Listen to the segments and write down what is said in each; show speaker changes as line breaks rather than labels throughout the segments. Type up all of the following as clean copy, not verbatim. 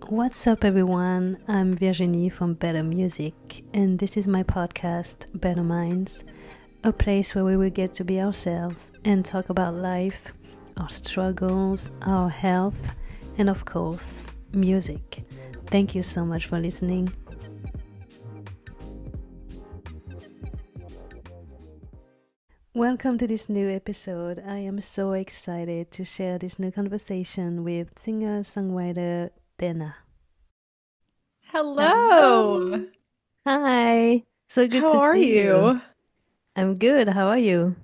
What's up, everyone? I'm Virginie from Better Music, and this is my podcast, Better Minds, a place where we will get to be ourselves and talk about life, our struggles, our health, and of course, music. Thank you so much for listening. Welcome to this new episode. I am so excited to share this new conversation with singer-songwriter daena.
Hello.
Hi. So good
How
to
are
see you.
you?
I'm good. How are you?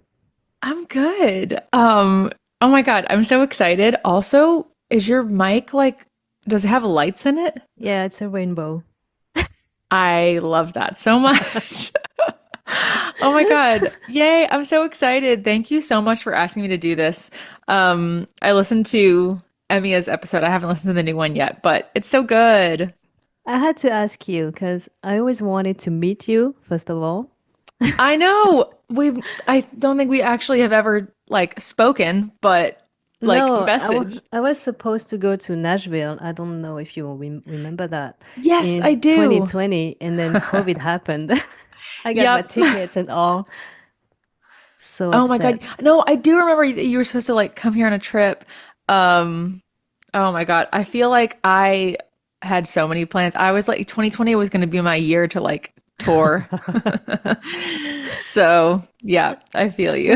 I'm good. Oh my God, I'm so excited. Also, is your mic does it have lights in it?
Yeah, it's a rainbow.
I love that so much. Oh my God. Yay, I'm so excited. Thank you so much for asking me to do this. I listened to Emia's episode. I haven't listened to the new one yet, but it's so good.
I had to ask you because I always wanted to meet you, first of all.
I know I don't think we actually have ever spoken, but
No,
message.
I was supposed to go to Nashville. I don't know if you remember that
Yes, I
in
do.
2020, and then COVID happened. I got my
Yep.
tickets and all. So
Oh my God.
upset.
No, I do remember that you were supposed to come here on a trip. Um, oh my God. I feel like I had so many plans. I was like 2020 was going to be my year to tour. So, yeah, I feel you.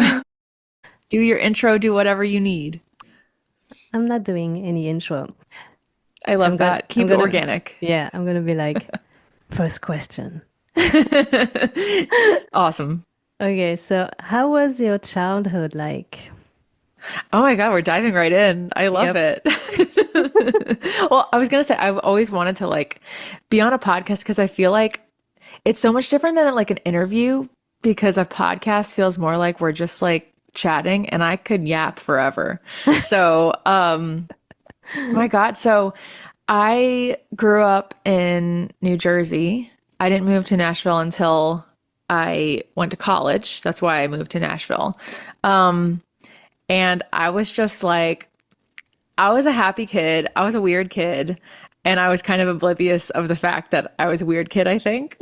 Do your intro, do whatever you need.
I'm not doing any intro.
I love that.
I'm
Keep it
gonna,
organic.
yeah, I'm gonna be like, first question.
Awesome.
Okay, so how was your childhood like?
Oh my God, we're diving right in. I love
Yep.
it. Well, I was gonna say I've always wanted to be on a podcast because I feel like it's so much different than an interview because a podcast feels more like we're just chatting and I could yap forever. So, my God, so I grew up in New Jersey. I didn't move to Nashville until I went to college. That's why I moved to Nashville. And I was just I was a happy kid. I was a weird kid. And I was kind of oblivious of the fact that I was a weird kid, I think.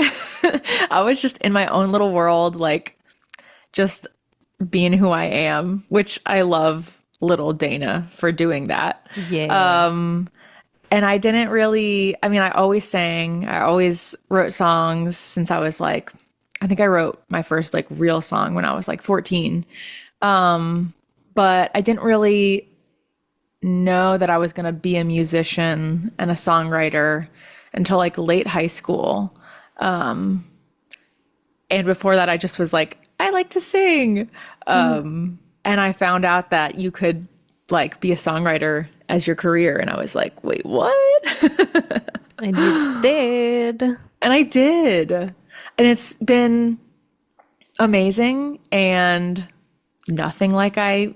I was just in my own little world, just being who I am, which I love little daena for doing that.
Yeah.
And I didn't really, I mean, I always sang, I always wrote songs since I was I think I wrote my first real song when I was 14. But I didn't really know that I was going to be a musician and a songwriter until late high school. And before that, I just was I like to sing. And I found out that you could be a songwriter as your career. And I was like, wait, what?
And you did.
And I did. And it's been amazing and nothing like I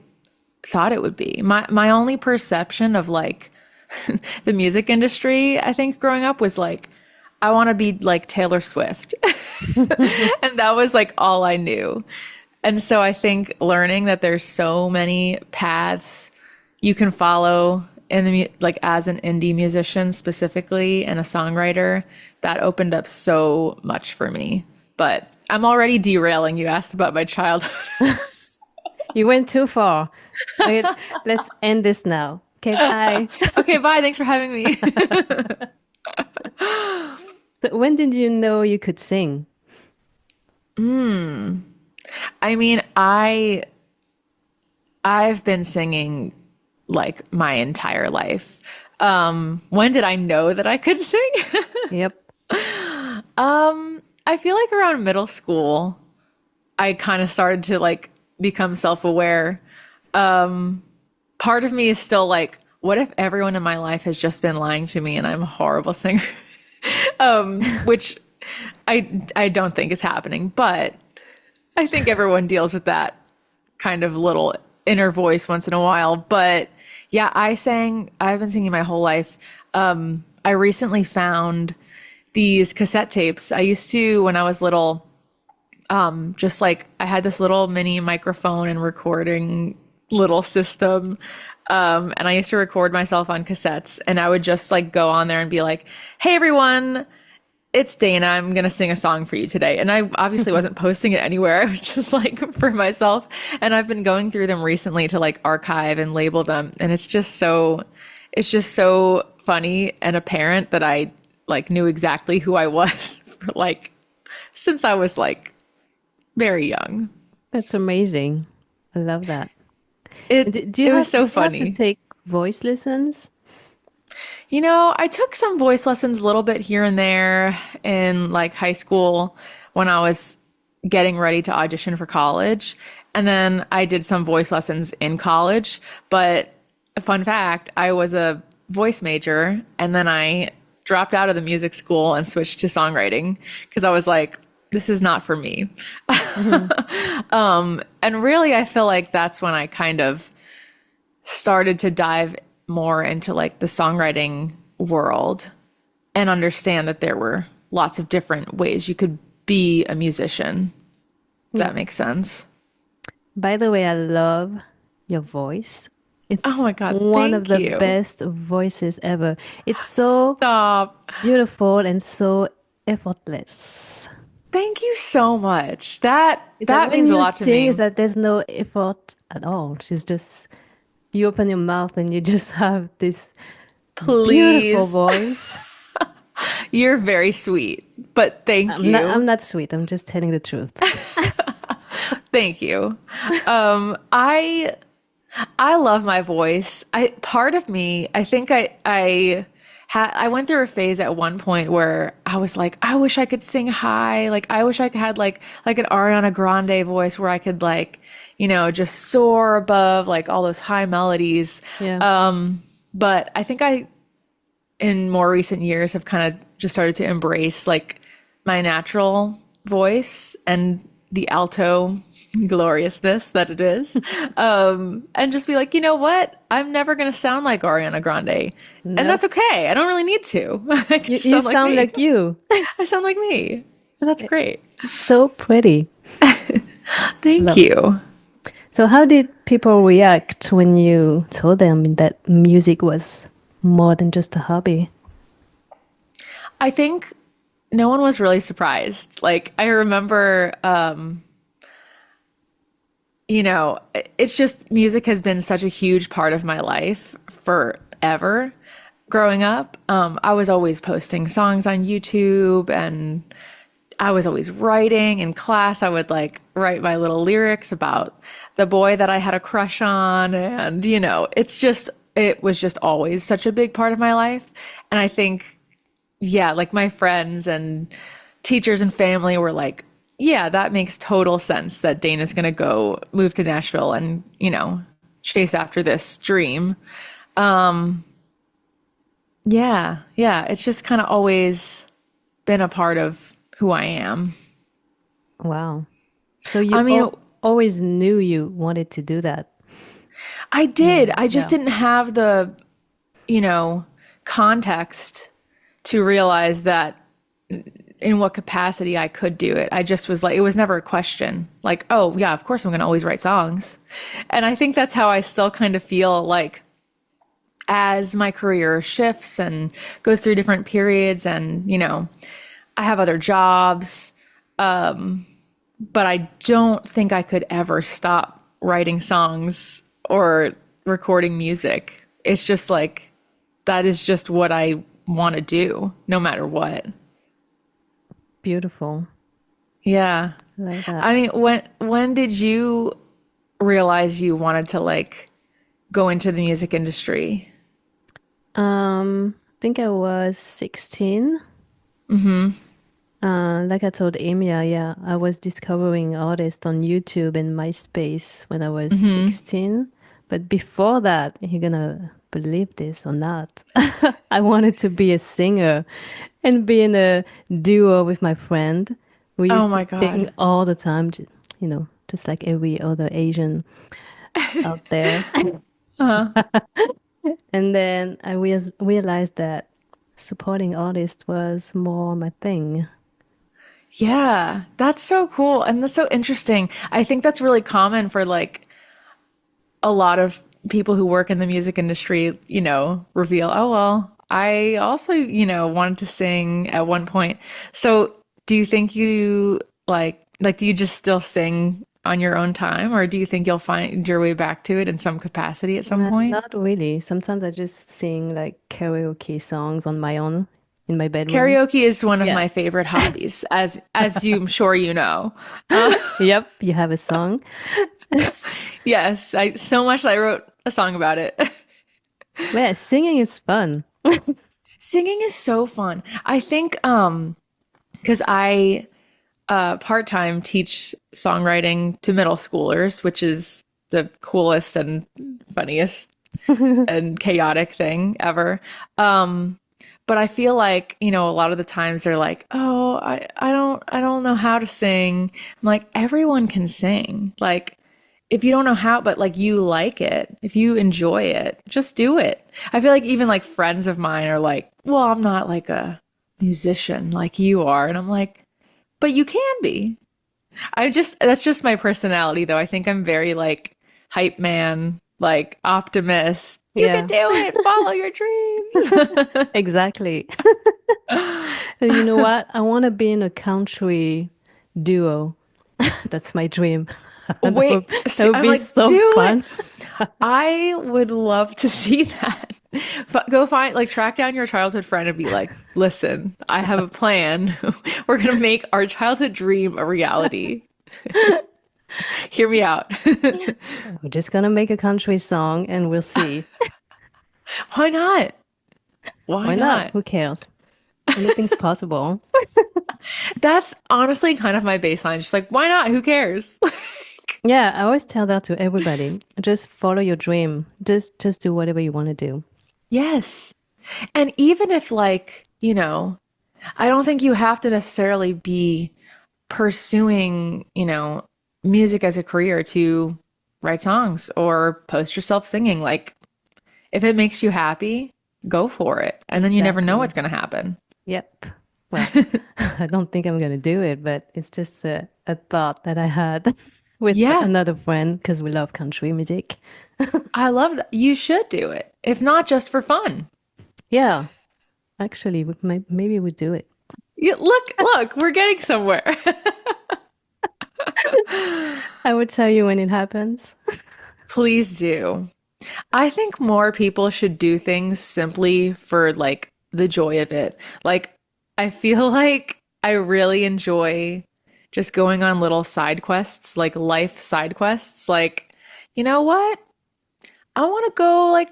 thought it would be. My only perception of the music industry, I think growing up was I want to be like Taylor Swift. And that was all I knew. And so I think learning that there's so many paths you can follow in the as an indie musician specifically and a songwriter, that opened up so much for me. But I'm already derailing. You asked about my childhood.
You went too far. Okay, let's end this now. Okay, bye.
Okay, bye. Thanks for having me.
So when did you know you could sing?
I mean, I've been singing my entire life. When did I know that I could sing?
Yep.
I feel like around middle school, I kind of started to become self-aware. Part of me is still what if everyone in my life has just been lying to me and I'm a horrible singer? Which I don't think is happening, but I think everyone deals with that kind of little inner voice once in a while. But yeah, I've been singing my whole life. I recently found these cassette tapes. I used to, when I was little, just I had this little mini microphone and recording little system. And I used to record myself on cassettes, and I would just like go on there and be like, "Hey everyone, it's Dana. I'm gonna sing a song for you today." And I obviously wasn't posting it anywhere. I was just like for myself. And I've been going through them recently to like archive and label them, and it's just so funny and apparent that I like knew exactly who I was for like since I was like very young.
That's amazing. I love that. Do
It
you
was
have
so
to
funny.
take voice lessons?
You know, I took some voice lessons a little bit here and there in like high school when I was getting ready to audition for college. And then I did some voice lessons in college. But a fun fact, I was a voice major and then I dropped out of the music school and switched to songwriting because I was like, this is not for me.
Hmm.
And really, I feel like that's when I kind of started to dive more into like the songwriting world and understand that there were lots of different ways you could be a musician. If
Yeah.
that makes sense.
By the way, I love your voice.
Oh
It's
my God,
one of
thank
the
you.
best voices ever. It's so
Stop.
beautiful and so effortless.
Thank you so much. That
It's like
that
when
means a
you
lot to
sing, it's
me.
that there's no effort at all. She's just, you open your mouth and you just have this beautiful
Please.
voice.
You're very sweet, but thank
I'm
you.
not sweet. I'm just telling the truth.
Thank you. I love my voice. I part of me, I think I went through a phase at one point where I was like, I wish I could sing high. Like I wish I could had like an Ariana Grande voice where I could like, just soar above like all those high melodies.
Yeah.
But I think I in more recent years have kind of just started to embrace like my natural voice and the alto gloriousness that it is. And just be like, you know what? I'm never going to sound like Ariana Grande. And
Nope.
that's okay. I don't really need to. I can just
You
sound like
sound
me.
like you.
I sound like me. And that's great.
So pretty.
Thank
Love it.
you.
So how did people react when you told them that music was more than just a hobby?
I think no one was really surprised. Like, I remember, it's just music has been such a huge part of my life forever. Growing up, I was always posting songs on YouTube and I was always writing in class. I would like write my little lyrics about the boy that I had a crush on. And, it was just always such a big part of my life. And I think, yeah, like my friends and teachers and family were like, yeah, that makes total sense that Dana's going to go move to Nashville and, chase after this dream. Yeah, it's just kind of always been a part of who I am.
Wow. So
I mean,
always knew you wanted to do that.
I did. I just
Yeah.
didn't have the, you know, context to realize that in what capacity I could do it. I just was like, it was never a question. Like, oh, yeah, of course I'm going to always write songs. And I think that's how I still kind of feel like as my career shifts and goes through different periods and, I have other jobs, but I don't think I could ever stop writing songs or recording music. It's just like that is just what I want to do no matter what.
Beautiful.
Yeah.
I like that.
I mean, when did you realize you wanted to like go into the music industry?
I think I was 16. Like I told Amy, yeah, I was discovering artists on YouTube and MySpace when I was 16. But before that, you're gonna believe this or not, I wanted to be a singer and be in a duo with my friend. We
Oh
used to
my
sing
God.
all the time, just like every other Asian out there. And then I realized that supporting artists was more my thing.
Yeah, that's so cool. And that's so interesting. I think that's really common for like a lot of people who work in the music industry, reveal, oh, well, I also, wanted to sing at one point. So do you think you do you just still sing on your own time, or do you think you'll find your way back to it in some capacity at some point?
Not really. Sometimes I just sing like karaoke songs on my own in my bedroom.
Karaoke is one of
Yeah.
my favorite hobbies, as I'm sure you know. Uh,
Yep, you have a song.
yes, I so much that I wrote a song about it.
Yeah, singing is fun.
Singing is so fun. I think because I part-time teach songwriting to middle schoolers, which is the coolest and funniest and chaotic thing ever. But I feel like, a lot of the times they're like, "Oh, I don't know how to sing." I'm like, everyone can sing. Like, if you don't know how, but like you like it, if you enjoy it, just do it. I feel like even like friends of mine are like, "Well, I'm not like a musician like you are." And I'm like, "But you can be." That's just my personality though. I think I'm very like hype man, like optimist. You can
Yeah,
do it. Follow your dreams.
exactly. And you know what? I want to be in a country duo. That's my dream. That
Wait,
would, that
see,
would
I'm
be
like,
so
do
fun.
it. I would love to see that. Go find, like, track down your childhood friend and be like, listen, I have a plan. We're going to make our childhood dream a reality. Hear me out.
We're just gonna make a country song and we'll see.
Why not? Why
Why not?
not?
Who cares? Anything's possible.
That's honestly kind of my baseline. Just like, why not? Who cares?
Yeah, I always tell that to everybody. Just follow your dream. Just do whatever you want to do.
Yes. And even if, like, I don't think you have to necessarily be pursuing, music as a career to write songs or post yourself singing. Like, if it makes you happy, go for it. And then you never know
Exactly.
what's going to happen.
Yep. Well, I don't think I'm gonna do it, but it's just a thought that I had with
Yeah,
another friend because we love country music.
I love that. You should do it, if not just for fun.
Yeah, actually, maybe we do it.
Look, we're getting somewhere.
I will tell you when it happens.
Please do. I think more people should do things simply for like the joy of it. Like, I feel like I really enjoy just going on little side quests, like life side quests. Like, you know what? I want to go like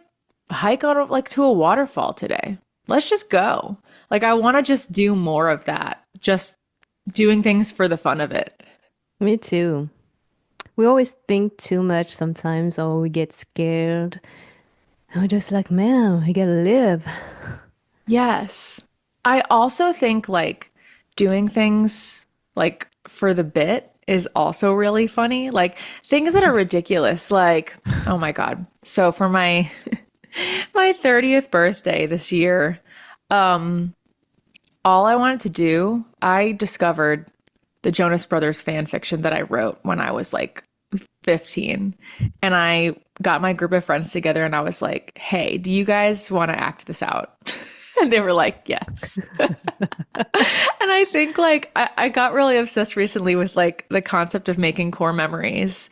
hike on like to a waterfall today. Let's just go. Like, I want to just do more of that. Just doing things for the fun of it.
Me too. We always think too much sometimes, or we get scared. And we're just like, man, we gotta live.
Yes. I also think like doing things like for the bit is also really funny. Like things that are ridiculous, like, oh my God. So for my my 30th birthday this year, all I wanted to do, I discovered the Jonas Brothers fan fiction that I wrote when I was like 15. And I got my group of friends together and I was like, hey, do you guys want to act this out? And they were like, yes. And I think like I got really obsessed recently with like the concept of making core memories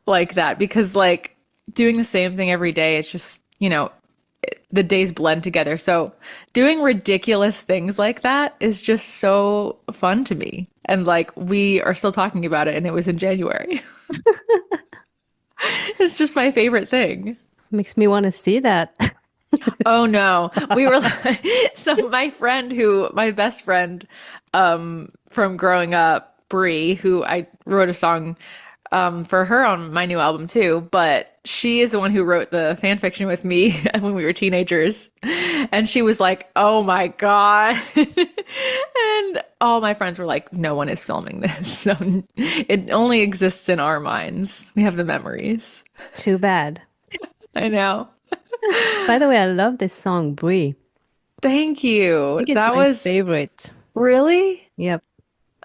like that because like doing the same thing every day, it's just, the days blend together. So doing ridiculous things like that is just so fun to me. And like we are still talking about it and it was in January. It's just my favorite thing.
Makes me want to see that.
Oh no. We were like, so my best friend from growing up, Bree, who I wrote a song for her on my new album too, but she is the one who wrote the fan fiction with me when we were teenagers. And she was like, "Oh my God." And all my friends were like, "No one is filming this." So it only exists in our minds. We have the memories.
Too bad.
I know.
By the way, I love this song, Brie.
Thank
I
you.
think it's
That
my
was
favorite.
really,
Yep.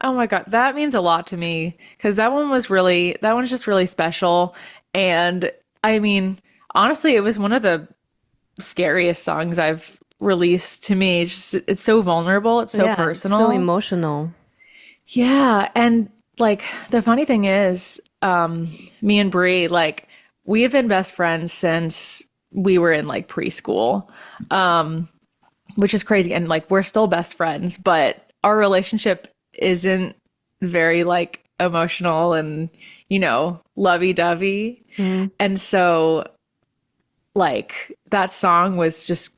oh my God, that means a lot to me because that one's just really special. And I mean, honestly, it was one of the scariest songs I've released to me. It's so vulnerable, it's so
Yeah, it's so
personal.
emotional.
Yeah, and like the funny thing is, me and Bree, like we have been best friends since we were in like preschool, which is crazy. And like we're still best friends, but our relationship isn't very like emotional and, lovey-dovey.
Mm.
And so like that song was just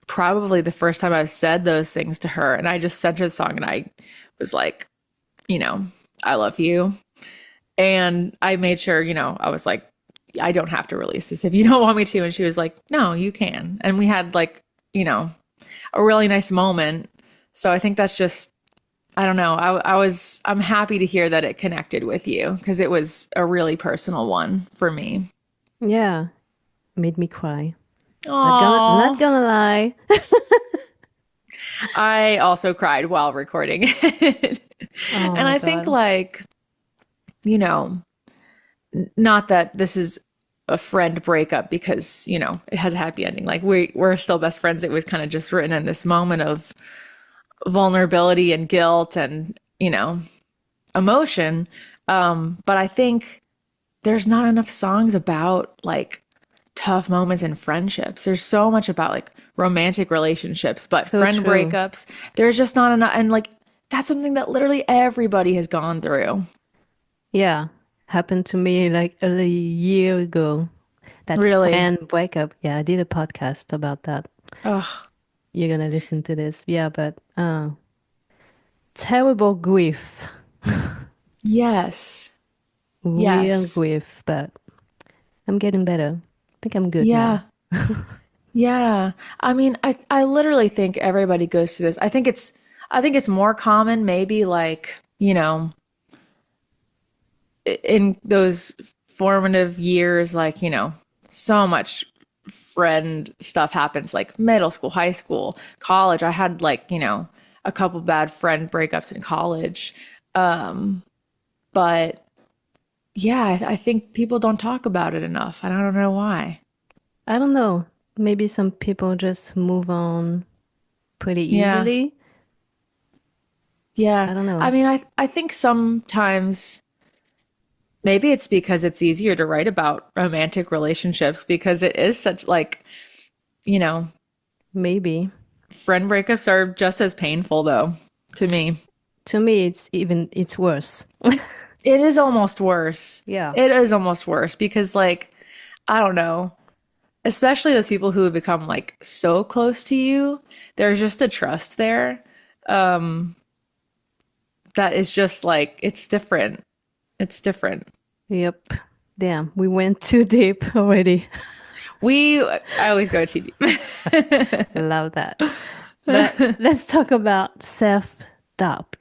probably the first time I've said those things to her. And I just sent her the song and I was like, you know, I love you. And I made sure, I was like, I don't have to release this if you don't want me to. And she was like, no, you can. And we had like, a really nice moment. So I think that's just, I don't know. I'm happy to hear that it connected with you because it was a really personal one for me.
Yeah, made me cry. Not
Oh,
gonna lie.
I also cried while recording it.
Oh
And
my
I think
God.
like, you know, not that this is a friend breakup because, it has a happy ending. Like we're still best friends. It was kind of just written in this moment of vulnerability and guilt and, emotion. But I think there's not enough songs about like tough moments in friendships. There's so much about like romantic relationships, but
So
friend
true.
breakups, there's just not enough. And like that's something that literally everybody has gone through.
Yeah, happened to me like a year ago. That
Really.
friend breakup. Yeah, I did a podcast about that.
Ugh.
You're gonna listen to this. Yeah, but terrible grief.
Yes.
Real
Yes.
grief, but I'm getting better. I think I'm good now.
Yeah. Yeah. I mean, I literally think everybody goes through this. I think it's more common maybe like, in those formative years, like, so much friend stuff happens like middle school, high school, college. I had like, a couple bad friend breakups in college. But yeah, I think people don't talk about it enough. And I don't know why.
I don't know. Maybe some people just move on pretty
Yeah.
easily.
Yeah.
I don't
I
know.
mean, I think sometimes maybe it's because it's easier to write about romantic relationships because it is such like, you know,
Maybe.
friend breakups are just as painful though, to me.
To me, it's worse.
It is almost worse.
Yeah.
It is almost worse because like, I don't know, especially those people who have become like so close to you, there's just a trust there. Um, that is just like it's different. It's different.
Yep. Damn, we went too deep already.
I always go too deep.
Love that. But let's talk about self-doubt.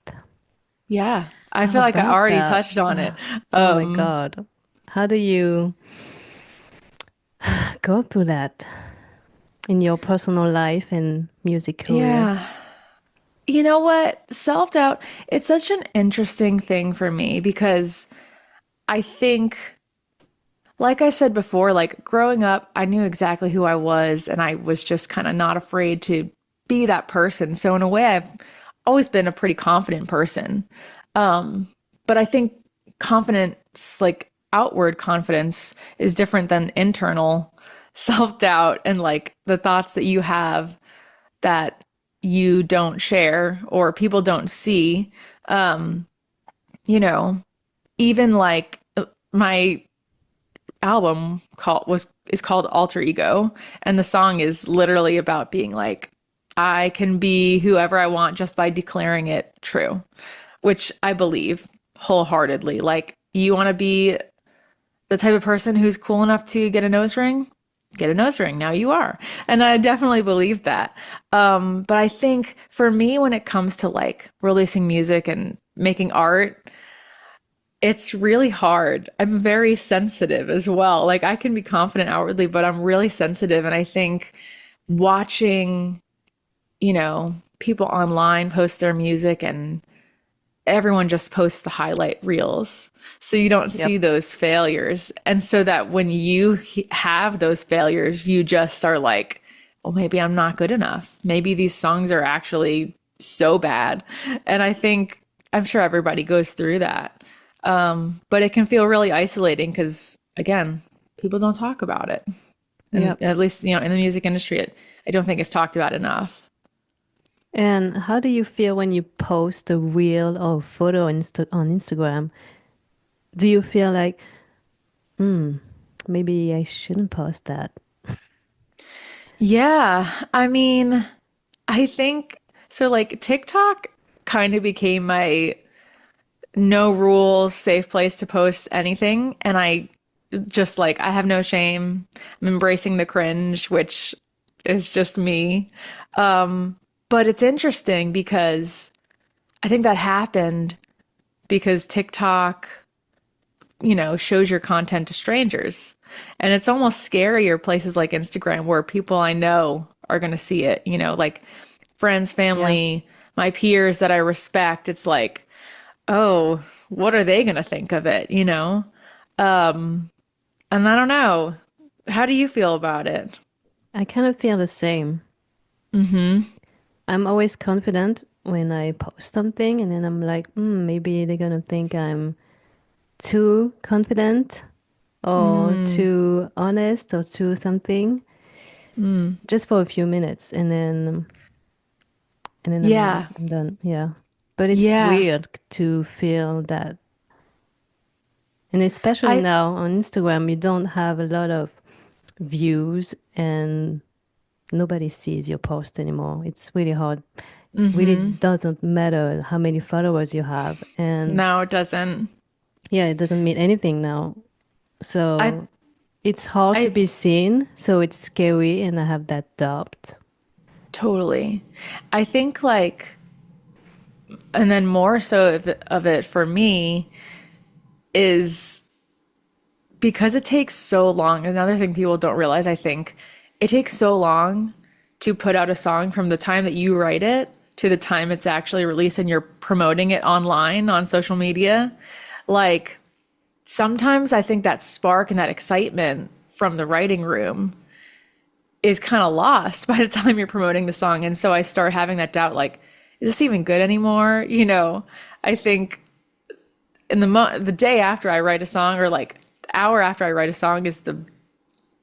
Yeah, I
How
feel like I
about
already
that?
touched on it.
Oh my God. How do you go through that in your personal life and music career?
Yeah. You know what? Self-doubt, it's such an interesting thing for me because I think, like I said before, like growing up, I knew exactly who I was and I was just kind of not afraid to be that person. So in a way, I've always been a pretty confident person. But I think confidence, like outward confidence, is different than internal self-doubt and like the thoughts that you have that you don't share or people don't see. You know, even like my album is called Alter Ego, and the song is literally about being like I can be whoever I want just by declaring it true, which I believe wholeheartedly. Like you want to be the type of person who's cool enough to get a nose ring, get a nose ring. Now you are. And I definitely believe that. But I think for me, when it comes to like releasing music and making art, it's really hard. I'm very sensitive as well. Like I can be confident outwardly, but I'm really sensitive. And I think watching, people online post their music and everyone just posts the highlight reels. So you don't
Yep.
see those failures. And so that when you have those failures, you just are like, well, maybe I'm not good enough. Maybe these songs are actually so bad. And I think, I'm sure everybody goes through that. But it can feel really isolating because, again, people don't talk about it. And
Yep.
at least, in the music industry, I don't think it's talked about enough.
And how do you feel when you post a reel or photo on Instagram? Do you feel like, maybe I shouldn't post that?
Yeah, I mean, I think so. Like TikTok kind of became my no rules, safe place to post anything. And I just like, I have no shame. I'm embracing the cringe, which is just me. But it's interesting because I think that happened because TikTok, shows your content to strangers. And it's almost scarier places like Instagram where people I know are going to see it, like friends,
Yeah.
family, my peers that I respect. It's like, oh, what are they going to think of it? And I don't know. How do you feel about it?
I kind of feel the same. I'm always confident when I post something, and then I'm like, maybe they're gonna think I'm too confident or too honest or too something, just for a few minutes, and then
Yeah.
I'm done. Yeah, but it's
Yeah.
weird to feel that, and especially
I
now on Instagram, you don't have a lot of views and nobody sees your post anymore. It's really hard. Really doesn't matter how many followers you have. And
No, it doesn't.
yeah, it doesn't mean anything now.
I
So it's hard to
I
be seen. So it's scary. And I have that doubt.
totally. I think like and then more so of it for me is because it takes so long. Another thing people don't realize, I think, it takes so long to put out a song from the time that you write it to the time it's actually released and you're promoting it online on social media. Like sometimes I think that spark and that excitement from the writing room is kind of lost by the time you're promoting the song. And so I start having that doubt like, is this even good anymore? I think in the day after I write a song or like the hour after I write a song is the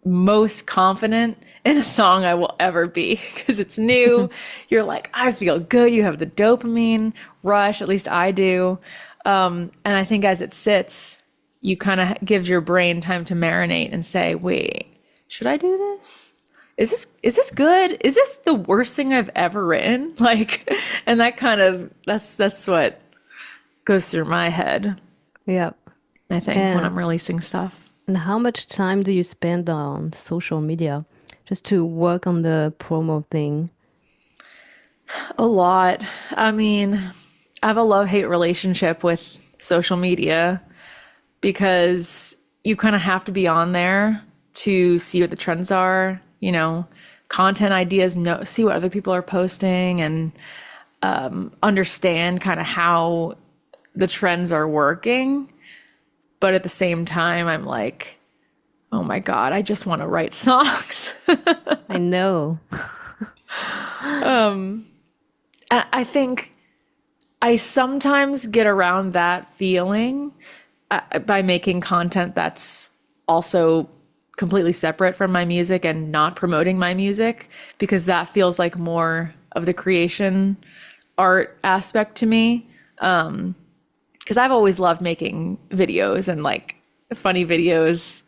most confident in a song I will ever be because it's new. You're like, I feel good. You have the dopamine rush, at least I do. And I think as it sits, you kind of gives your brain time to marinate and say, wait, should I do this? Is this good? Is this the worst thing I've ever written? Like, and that's what goes through my head,
Yeah.
I think, when
And,
I'm releasing stuff.
and how much time do you spend on social media just to work on the promo thing?
A lot. I mean, I have a love-hate relationship with social media because you kind of have to be on there to see what the trends are, content ideas, see what other people are posting and understand kind of how the trends are working. But at the same time, I'm like, oh my God, I just want to write songs.
I know.
I think I sometimes get around that feeling by making content that's also completely separate from my music and not promoting my music because that feels like more of the creation art aspect to me. Because I've always loved making videos and like funny videos.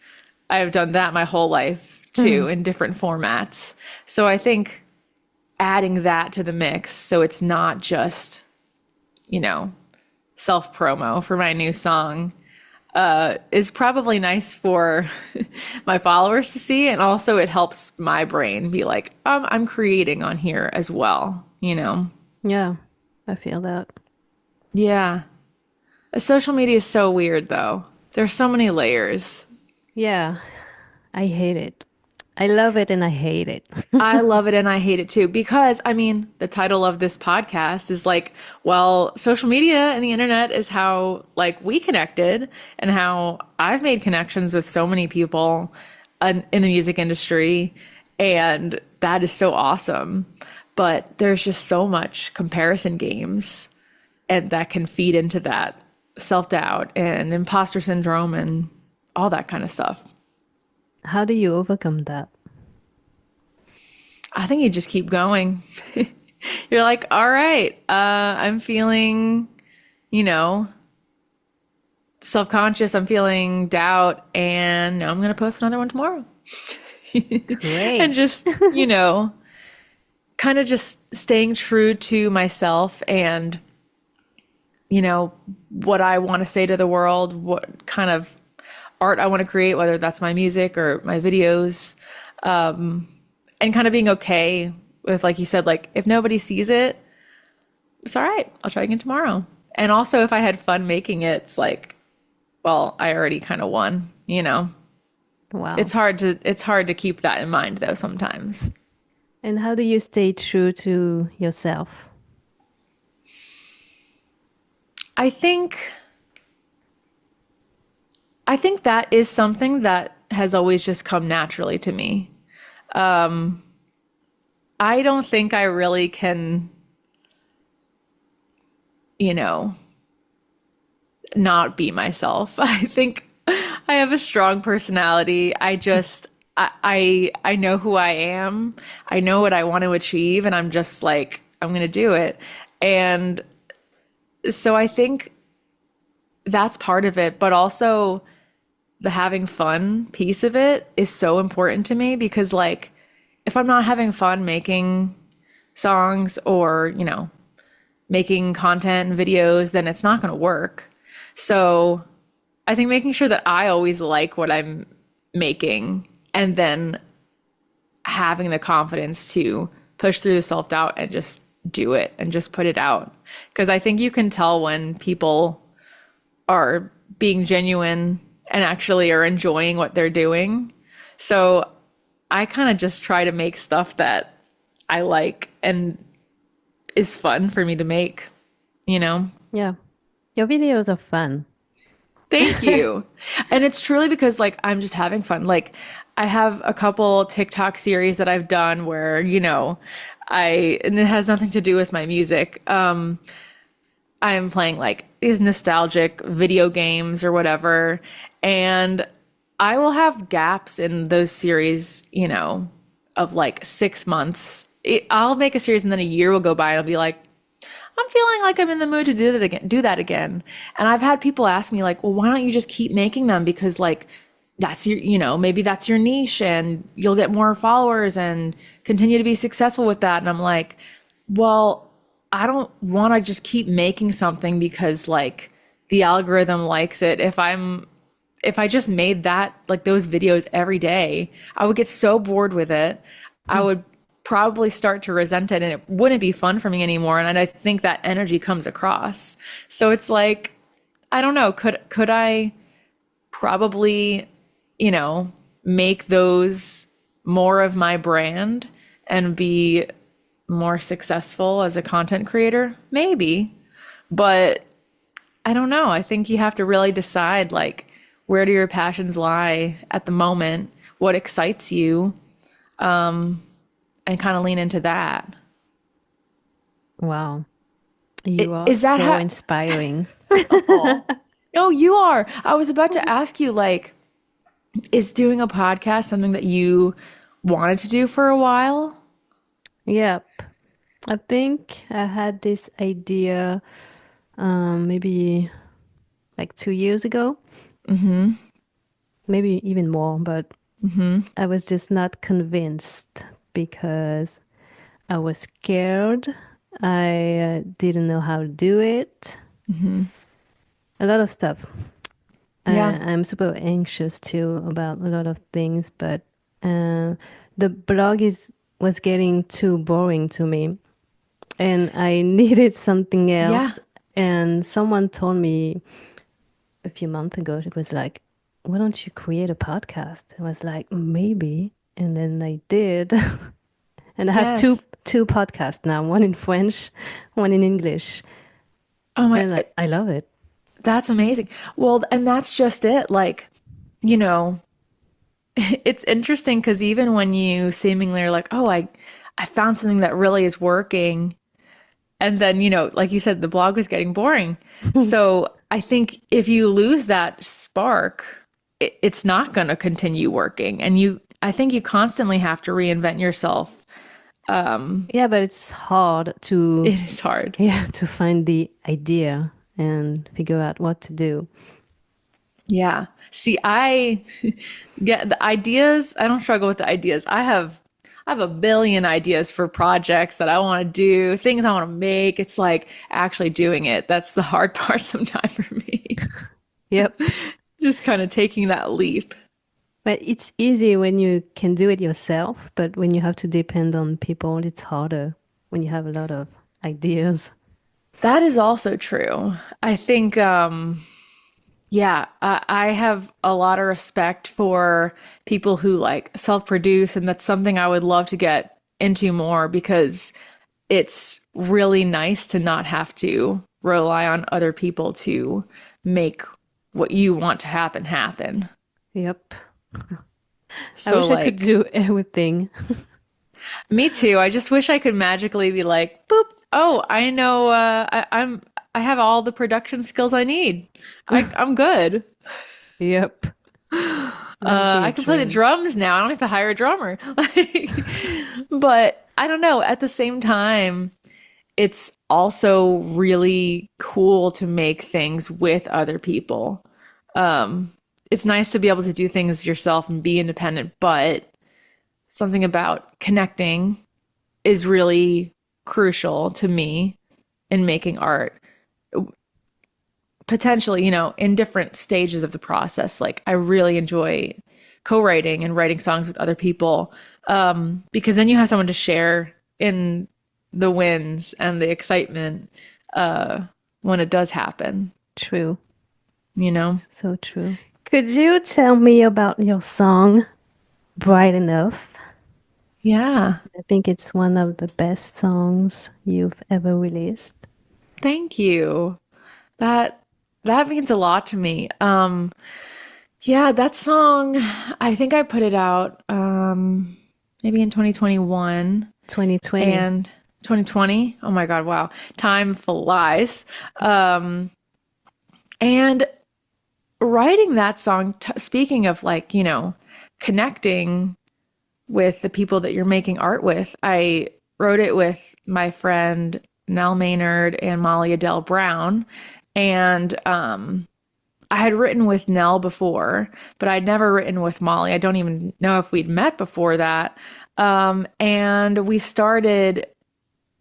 I've done that my whole life too in different formats. So I think adding that to the mix so it's not just, self promo for my new song is probably nice for my followers to see. And also it helps my brain be like, I'm creating on here as well.
Yeah, I feel that.
Yeah. Social media is so weird though. There's so many layers.
Yeah, I hate it. I love it and I hate it.
I love it and I hate it too because I mean, the title of this podcast is like, well, social media and the internet is how like we connected and how I've made connections with so many people in the music industry, and that is so awesome. But there's just so much comparison games and that can feed into that self-doubt and imposter syndrome and all that kind of stuff.
How do you overcome that?
I think you just keep going. You're like, all right, I'm feeling, you know, self-conscious. I'm feeling doubt, and now I'm going to post another one tomorrow. And
Great.
just, kind of just staying true to myself and, what I want to say to the world, what kind of art I want to create, whether that's my music or my videos. And kind of being okay with, like you said, like if nobody sees it, it's all right. I'll try again tomorrow. And also if I had fun making it, it's like, well, I already kind of won.
Wow.
It's hard to keep that in mind though sometimes.
And how do you stay true to yourself?
I think that is something that has always just come naturally to me. I don't think I really can, you know, not be myself. I think I have a strong personality. I know who I am. I know what I want to achieve, and I'm just like, I'm going to do it. And so I think that's part of it, but also the having fun piece of it is so important to me because like if I'm not having fun making songs or, making content and videos, then it's not going to work. So I think making sure that I always like what I'm making and then having the confidence to push through the self-doubt and just do it and just put it out. Because I think you can tell when people are being genuine and actually are enjoying what they're doing. So I kind of just try to make stuff that I like and is fun for me to make.
Yeah. Your videos are fun.
Thank you. And it's truly because like I'm just having fun. Like I have a couple TikTok series that I've done where, and it has nothing to do with my music. I am playing like these nostalgic video games or whatever. And I will have gaps in those series, of like 6 months. I'll make a series and then a year will go by and I'll be like, I'm feeling like I'm in the mood to do that again. And I've had people ask me like, well, why don't you just keep making them? Because like, that's your, maybe that's your niche and you'll get more followers and continue to be successful with that. And I'm like, well, I don't want to just keep making something because like the algorithm likes it. If I just made that, like those videos every day, I would get so bored with it. I would probably start to resent it and it wouldn't be fun for me anymore. And I think that energy comes across. So it's like, I don't know, could I probably, make those more of my brand and be more successful as a content creator? Maybe. But I don't know. I think you have to really decide like, where do your passions lie at the moment? What excites you? And kind of lean into that.
Wow. You are
Is that
so
how?
inspiring.
Oh. No, you are. I was about to ask you, like, is doing a podcast something that you wanted to do for a while?
Yep. I think I had this idea maybe like 2 years ago. Maybe even more, but I was just not convinced because I was scared. I didn't know how to do it. A lot of stuff.
Yeah.
I'm super anxious too about a lot of things, but the blog was getting too boring to me, and I needed something
Yeah.
else. And someone told me a few months ago, it was like, why don't you create a podcast? I was like, maybe. and then I did. And I have
Yes.
two podcasts now, one in French, one in English,
Oh my,
and I love it.
that's amazing. Well, and that's just it. Like, you know, it's interesting because even when you seemingly are like, oh, I found something that really is working. And then, like you said, the blog was getting boring. So I think if you lose that spark, it's not going to continue working. And I think you constantly have to reinvent yourself.
Yeah, but it's hard to,
It is hard.
yeah, to find the idea and figure out what to do.
Yeah. See, I get the ideas. I don't struggle with the ideas. I have a billion ideas for projects that I want to do, things I want to make. It's like actually doing it. That's the hard part sometimes for me.
Yep.
Just kind of taking that leap.
But it's easy when you can do it yourself, but when you have to depend on people, it's harder when you have a lot of ideas.
That is also true. I think yeah, I have a lot of respect for people who like self-produce, and that's something I would love to get into more because it's really nice to not have to rely on other people to make what you want to happen happen.
Yep. I
So
wish I could
like,
do everything.
me too. I just wish I could magically be like, boop. Oh, I know. I have all the production skills I need. I'm good.
Yep. That would be a
I can play the
dream.
drums now. I don't have to hire a drummer. Like, but I don't know. At the same time, it's also really cool to make things with other people. It's nice to be able to do things yourself and be independent, but something about connecting is really crucial to me in making art. Potentially, in different stages of the process. Like I really enjoy co-writing and writing songs with other people, because then you have someone to share in the wins and the excitement when it does happen,
True.
you know?
So true. Could you tell me about your song, Bright Enough?
Yeah.
I think it's one of the best songs you've ever released.
Thank you. That that means a lot to me. Yeah, that song, I think I put it out maybe in 2021
2020.
and 2020. Oh my God, wow. Time flies. And writing that song, speaking of like, connecting with the people that you're making art with, I wrote it with my friend Nell Maynard and Molly Adele Brown. And I had written with Nell before, but I'd never written with Molly. I don't even know if we'd met before that. And we started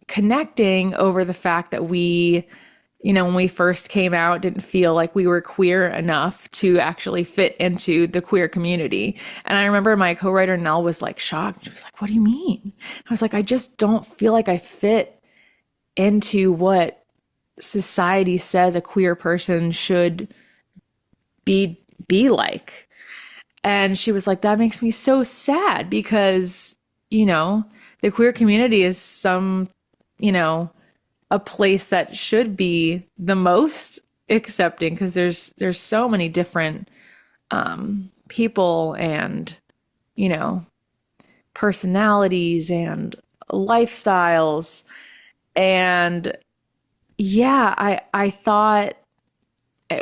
connecting over the fact that when we first came out, didn't feel like we were queer enough to actually fit into the queer community. And I remember my co-writer Nell was like shocked. She was like, "What do you mean?" I was like, "I just don't feel like I fit into what society says a queer person should be like." And she was like, "That makes me so sad because, the queer community is a place that should be the most accepting because there's so many different people and you know personalities and lifestyles, and yeah, I thought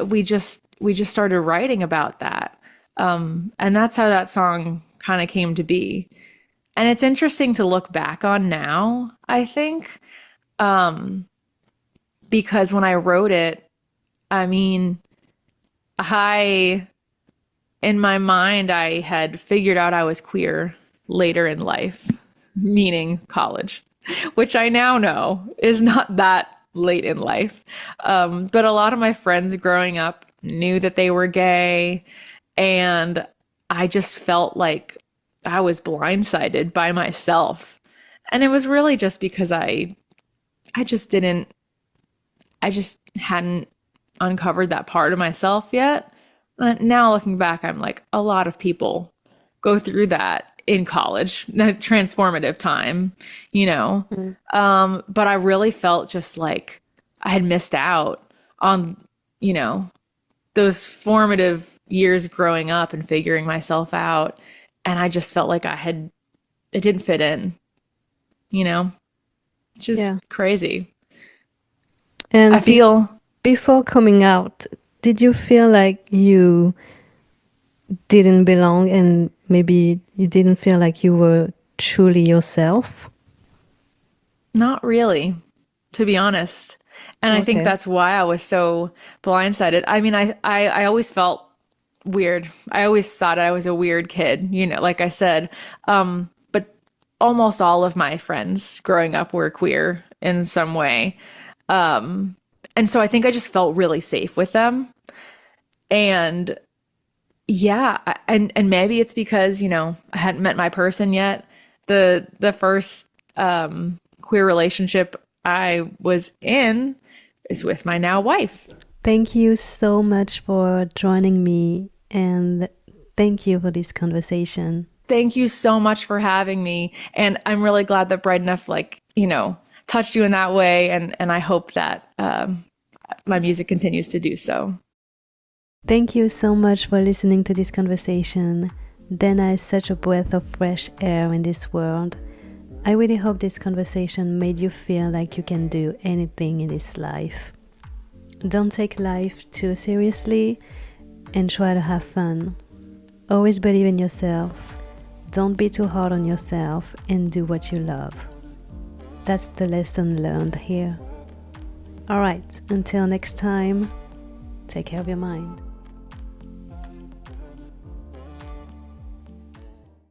we just started writing about that, and that's how that song kind of came to be. And it's interesting to look back on now, I think, because when I wrote it, I mean, I, in my mind, I had figured out I was queer later in life, meaning college, which I now know is not that late in life. But a lot of my friends growing up knew that they were gay, and I just felt like I was blindsided by myself. And it was really just because I just didn't, I just hadn't uncovered that part of myself yet. Now looking back, I'm like, a lot of people go through that in college, a transformative time, you know. But I really felt just like I had missed out on, you know, those formative years growing up and figuring myself out. And I just felt like it didn't fit in, you know, which is crazy.
And
I feel
before coming out, did you feel like you didn't belong and maybe you didn't feel like you were truly yourself?
not really, to be honest. And I think
Okay.
that's why I was so blindsided. I mean, I always felt weird. I always thought I was a weird kid, you know, like I said. But almost all of my friends growing up were queer in some way. And so I think I just felt really safe with them. And yeah, and maybe it's because, you know, I hadn't met my person yet. The first queer relationship I was in is with my now wife.
Thank you so much for joining me, and thank you for this conversation.
Thank you so much for having me. And I'm really glad that Bright Enough, like, you know, touched you in that way. And I hope that my music continues to do so.
Thank you so much for listening to this conversation. Daena is such a breath of fresh air in this world. I really hope this conversation made you feel like you can do anything in this life. Don't take life too seriously and try to have fun. Always believe in yourself. Don't be too hard on yourself and do what you love. That's the lesson learned here. Alright, until next time, take care of your mind.